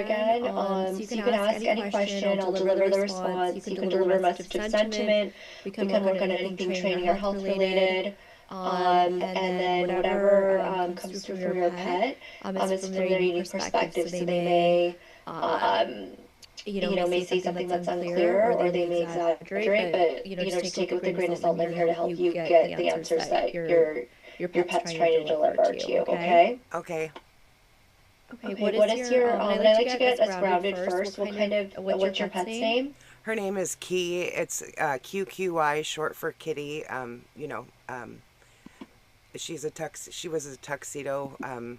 again. So you can ask any question. I'll deliver the response. You can deliver a message of sentiment. We can work on anything training or health related. And then whatever comes through from your pet is from their unique perspective. So they may, may say something that's unclear, or they may exaggerate, but just take it with a grain of salt. And I'm here to help you get the answers that your pet's trying to deliver to you. Okay. Okay. Okay, what is your, and I like to get us grounded first. What's your pet's name? Her name is Key. It's QQY, short for kitty. She was a tuxedo,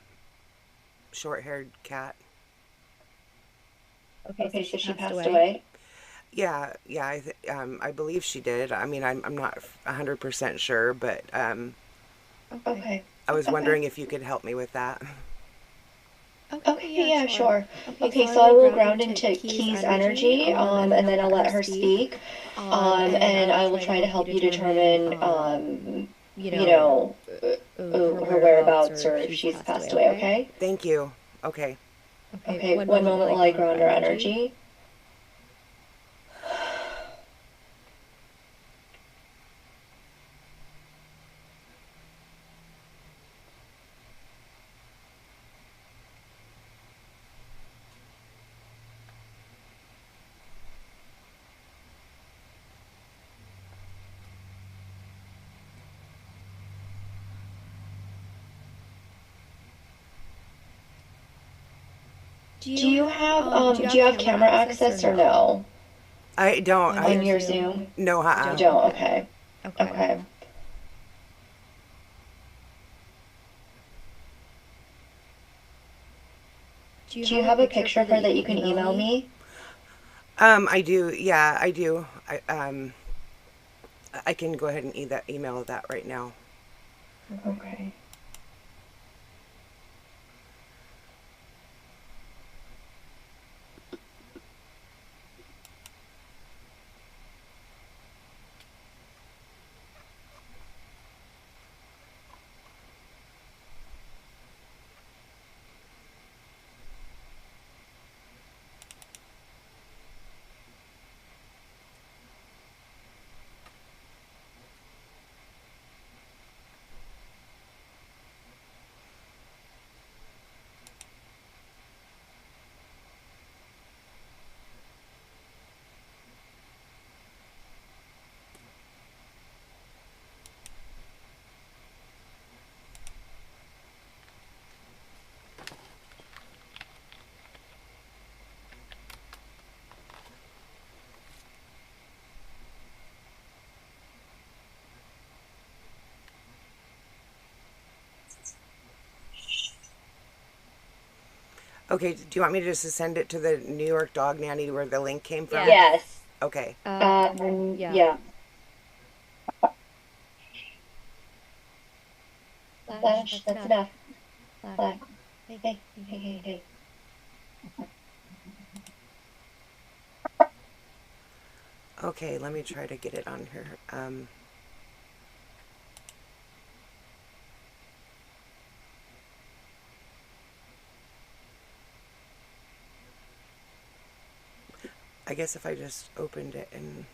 short-haired cat. Okay, so she passed away? Yeah, I believe she did. I mean, I'm not 100% sure, but Okay. I was wondering if you could help me with that. Okay, yeah, sure. Okay, so I will ground into Key's energy, and then I'll let her speak, and I will try to help you determine, her whereabouts or if she's passed away, okay? Thank you. Okay. Okay, one moment while I ground her energy. Do you have camera access or no? I don't. On your Zoom? No, You don't, okay. Okay. Do you have a picture of her that you can email me? I do. Yeah, I do. I can go ahead and email that right now. Okay. Okay, do you want me to just send it to the New York Dog Nanny where the link came from? Yes. Okay. Yeah. That's enough. Hey. Okay, let me try to get it on here. I guess if I just opened it and...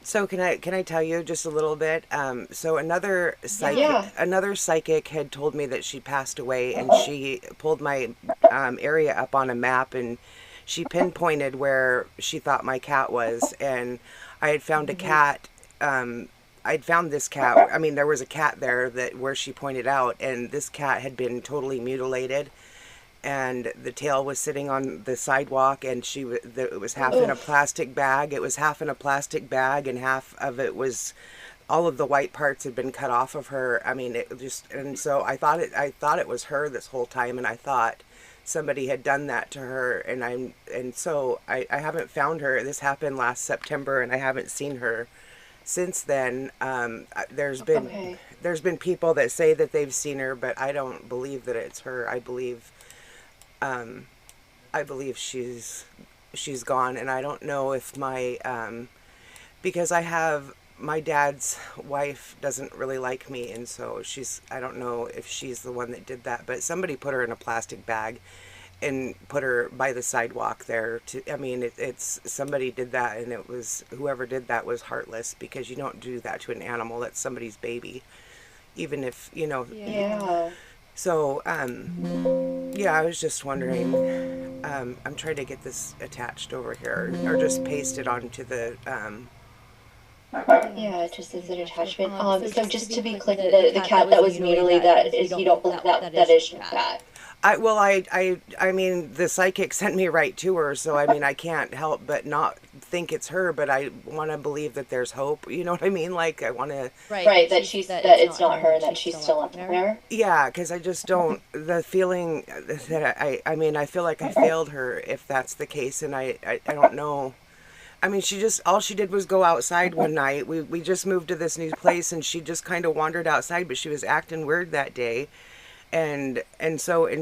So can I tell you just a little bit? So another psychic had told me that she passed away, and she pulled my area up on a map, and she pinpointed where she thought my cat was, and I had found a cat. I'd found this cat. I mean, there was a cat there that where she pointed out, and this cat had been totally mutilated, and the tail was sitting on the sidewalk, and it was half in a plastic bag. It was half in a plastic bag, and half of it was all of the white parts had been cut off of her. I mean, it just, and so I thought it was her this whole time, and I thought somebody had done that to her, and so I haven't found her. This happened last September, and I haven't seen her since then. Okay. There's been people that say that they've seen her, but I don't believe that it's her. I believe she's gone, and I don't know if because I have my dad's wife doesn't really like me, and so I don't know if she's the one that did that, but somebody put her in a plastic bag and put her by the sidewalk there I mean, it's somebody did that, and it was whoever did that was heartless, because you don't do that to an animal. That's somebody's baby, even if, Yeah. so, yeah, I was just wondering. I'm trying to get this attached over here, or just paste it onto the. Yeah, just as an attachment. So just to be clear, the cat that was mutilated, that is, you don't believe that is your cat. I mean, the psychic sent me right to her, so I mean, I can't help but not think it's her, but I want to believe that there's hope. You know what I mean? Like, I want to. Right, that it's not her and that she's still up there. Yeah, because I just don't. The feeling that I mean, I feel like I failed her if that's the case, and I don't know. I mean, all she did was go outside one night. We just moved to this new place, and she just kind of wandered outside, but she was acting weird that day. And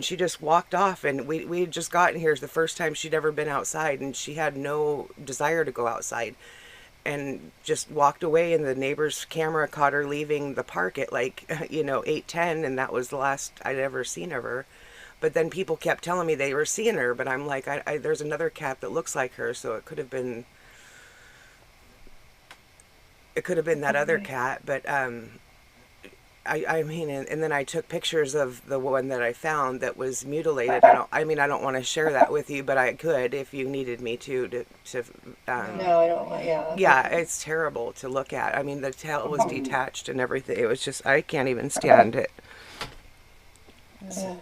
she just walked off, and we had just gotten here. It's the first time she'd ever been outside, and she had no desire to go outside, and just walked away, and the neighbor's camera caught her leaving the park at like 8:10, and that was the last I'd ever seen of her. But then people kept telling me they were seeing her, but I'm like, there's another cat that looks like her, so it could have been that other cat. But I mean, and then I took pictures of the one that I found that was mutilated. I don't want to share that with you, but I could if you needed me to No, I don't. Yeah. yeah, it's terrible to look at. I mean, the tail was detached and everything. It was just, I can't even stand it. Yeah.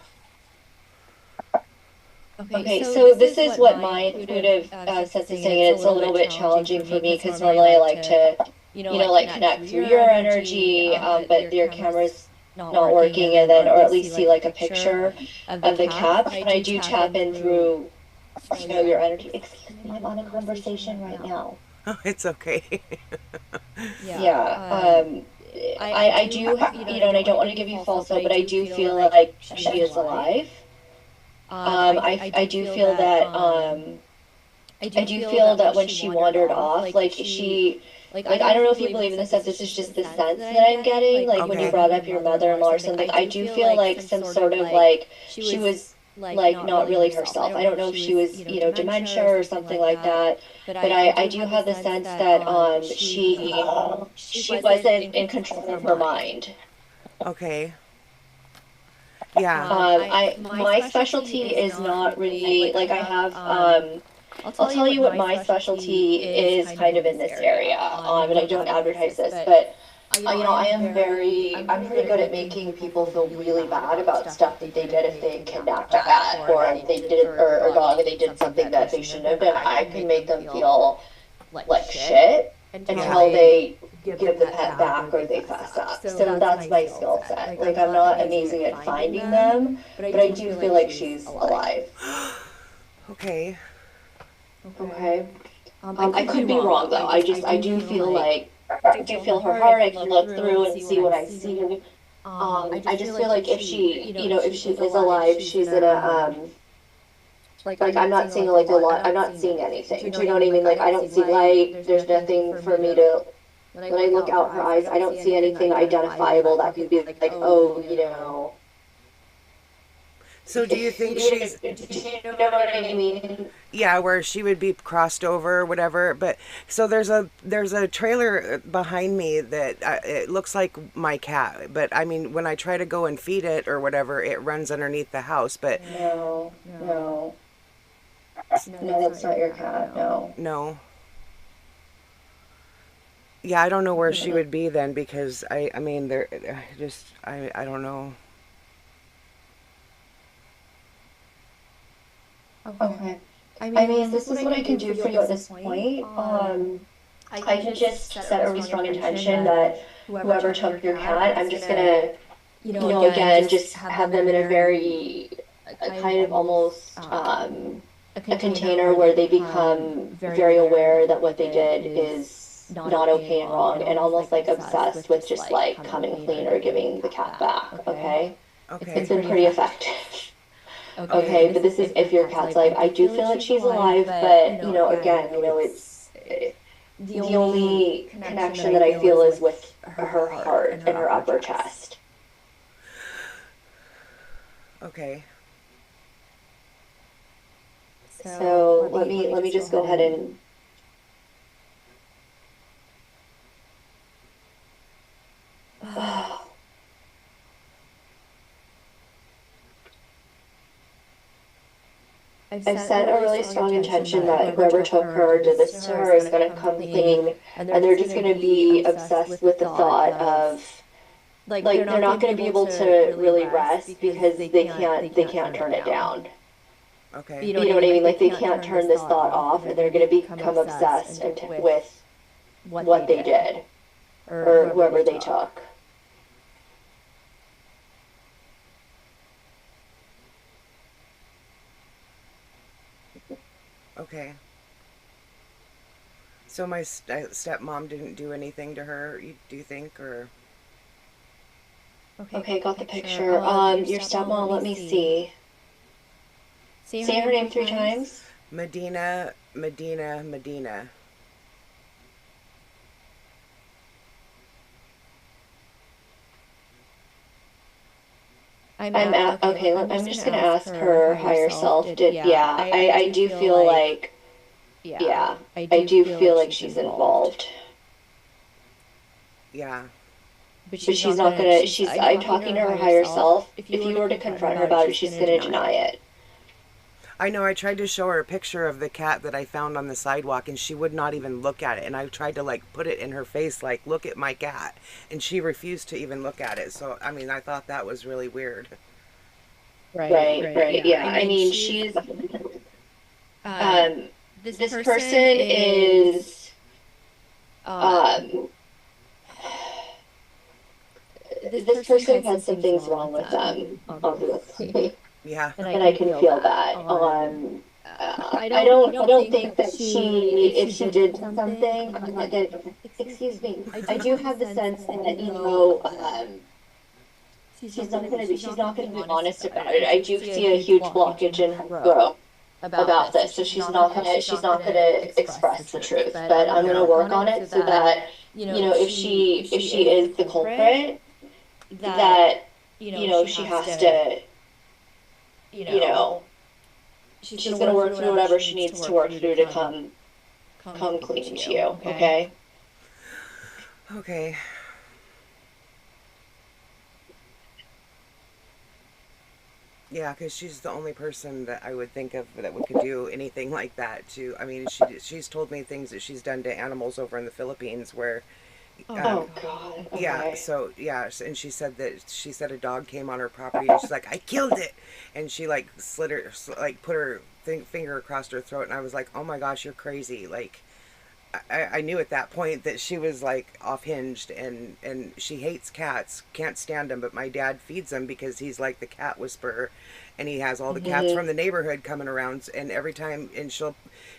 Okay, so this is what my intuitive sense is saying, and it's a little bit challenging for me because normally I like to, like connect through your energy, but your camera's not working, and then, or at least see like a picture of the cat. But I do tap in through, your energy. Excuse me, I'm on a conversation right now. Oh, it's okay. Yeah. I do, and I don't want to give you false hope, but I do feel like she is alive. I do feel that when she wandered off, like I don't know if you believe in the sense, this is just the sense that I'm getting, like when you brought up your mother-in-law or something, I do feel like some sort of like she was like not really herself. I don't know if she was, dementia or something like that, but I do have the sense that she wasn't in control of her mind. Okay. Yeah. My specialty is not really like I have. I'll tell you what my specialty is kind of in this area. And I don't advertise this, but I'm pretty good at making people feel really bad about stuff that they did if they kidnapped a cat or if they did or a dog and they did something that they shouldn't have done. I can make them feel like shit until they give the pet back or they fess up. So that's my skill set. Like I'm not amazing at finding them, but I do feel like she's alive. Okay. Okay. I could be wrong though. I do feel like I do feel her heart. I can look through and see what I see. I just feel like if she, if she is alive, she's in a like I'm not seeing like a lot. I'm not seeing anything. Do you know what I mean? Like I don't see light. There's nothing for me to. When I look out her eyes, I don't see anything identifiable that could be like, oh. So do you think she's? Do you know what I mean? Yeah, where she would be crossed over or whatever. But so there's a trailer behind me that it looks like my cat. But I mean, when I try to go and feed it or whatever, it runs underneath the house. But no, that's not your cat. No. No. Yeah, I don't know where she would be then, because I mean, I don't know. Okay. I mean, this is what I can do for you at this point. I can just set a really strong intention that whoever took your cat, I'm just gonna, again, just have them in a very, a kind of almost a container where they become very aware that what they did is not okay and wrong, and almost like obsessed with just like coming clean or giving the cat back. Okay, it's been pretty effective. Okay, but this is if your cat's alive. I do feel that she's alive, but again, it's the only connection that I feel is with her heart and her upper chest. Okay. So let me just go ahead and I've set a really strong intention that whoever took her or did this to her is going to come clean, and they're just going to be obsessed with the thought of like they're not going to be able to really rest because they can't turn it down. Okay. You know what I mean? Like they can't turn this thought off, and they're going to become obsessed with what they did or whoever they took. Okay. So my stepmom didn't do anything to her, do you think, or? Okay, got the picture. Your stepmom, let me see. Say her name 3 times. Medina, Medina, Medina. I'm just gonna ask her higher self. I do feel like, I do feel like she's involved. Yeah. But she's not gonna, I'm talking to her higher self. If you were to confront her about it, she's gonna deny it. I know. I tried to show her a picture of the cat that I found on the sidewalk, and she would not even look at it. And I tried to like put it in her face, like, look at my cat, and she refused to even look at it. So I mean, I thought that was really weird. Right. Yeah. I mean, she's this person is um this person has some things wrong with them, obviously. Yeah. And I can feel that. I don't think that if she did something, excuse me, I do have the sense that, she's not gonna be honest about it. I do see a huge blockage in her throat about this, so she's not gonna express the truth. But I'm gonna work on it so that, if she is the culprit, that, she has to, she's gonna work through whatever she needs to work through to come clean to you. Okay? Okay. Yeah, because she's the only person that I would think of that could do anything like that. I mean, she's told me things that she's done to animals over in the Philippines where. Oh God. Okay. Yeah. So yeah, and she said a dog came on her property and she's like, I killed it, and she like put her finger across her throat, and I was like, oh my gosh, you're crazy. Like, I knew at that point that she was like off hinged, and she hates cats, can't stand them, but my dad feeds them because he's like the cat whisperer, and he has all the cats from the neighborhood coming around, and every time, and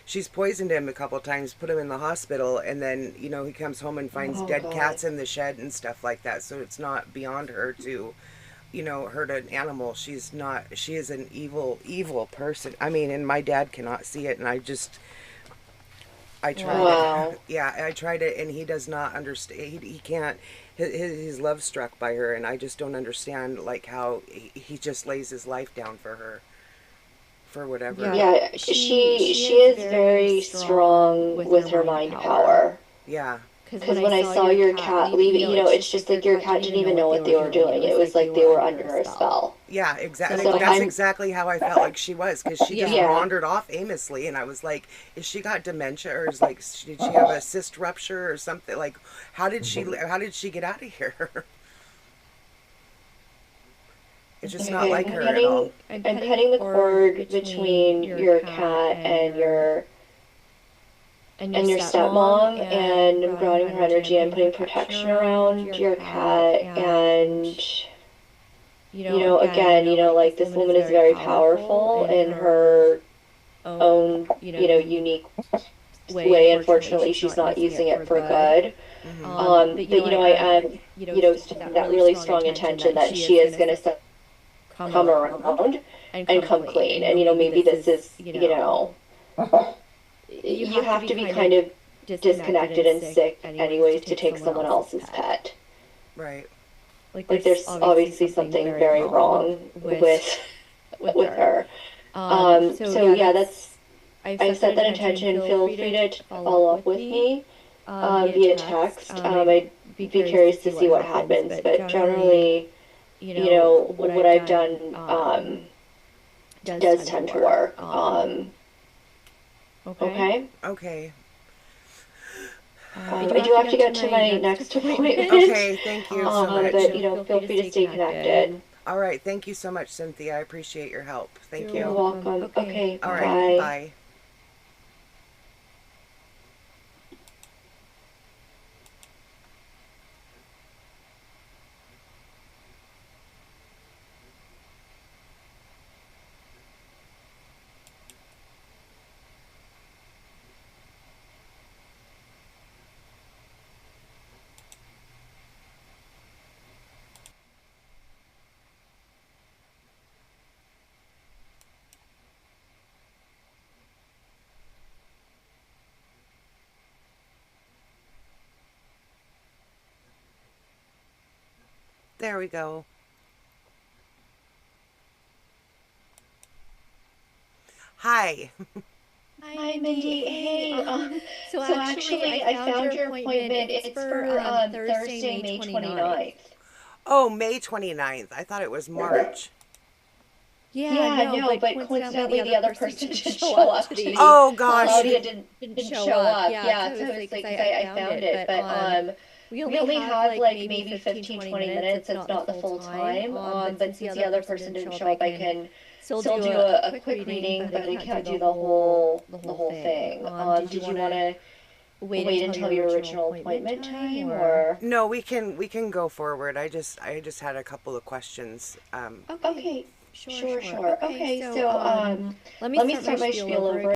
she's poisoned him a couple of times, put him in the hospital, and then he comes home and finds dead cats in the shed and stuff like that. So it's not beyond her to hurt an animal. She is an evil person. I mean, and my dad cannot see it, and I tried it. Yeah, I tried it, and he does not understand. He can't. He's love struck by her, and I just don't understand like how he just lays his life down for her, for whatever. Yeah, she is very strong with her mind power. Yeah. Because when I saw your cat leave it, it's just like your cat didn't even know what they were doing. It was like they were under a spell. Yeah, exactly. So that's exactly how I felt like she was, because she just wandered off aimlessly, and I was like, is she got dementia, or did she have a cyst rupture or something? Like, how did she get out of here? It's just not like her at all. I'm cutting the cord between your cat and your and your stepmom and grounding her energy and putting protection around your cat. And, again, like this woman is very powerful in her own, unique way. Unfortunately, she's not using it for good. I am, sticking that really strong intention that she is going to come around and come clean. And, maybe this is, you have to be kind of disconnected and sick anyways to take someone else's pet. Right. Like there's obviously something very wrong with her. So yeah, I've set that intention. Feel free to follow up with me via text. I'd be curious to see what happens, but generally, what I've done does tend to work. Okay. Okay. I do have to get to my next appointment. Okay, thank you so much. But, feel free to stay connected. All right, thank you so much, Cynthia. I appreciate your help. Thank you. You're welcome. Okay, all right, bye. Bye. There we go. Hi. Hi, Mindy. Hey, so actually, I found your appointment. It's for Thursday, May 29th. Oh, May 29th. I thought it was March. Yeah, no, but coincidentally, the other person didn't show up today. Oh, gosh. Claudia didn't show up. Yeah, so it's like, I found it, but we only have like maybe 15, 20 minutes. It's not the full time. But since the other person didn't show up, I can still do a quick reading, but I can't do the whole thing. Did you want to wait until your original appointment time, or? No, we can go forward. I just had a couple of questions. Okay. Sure. Okay, so let me start my spiel over.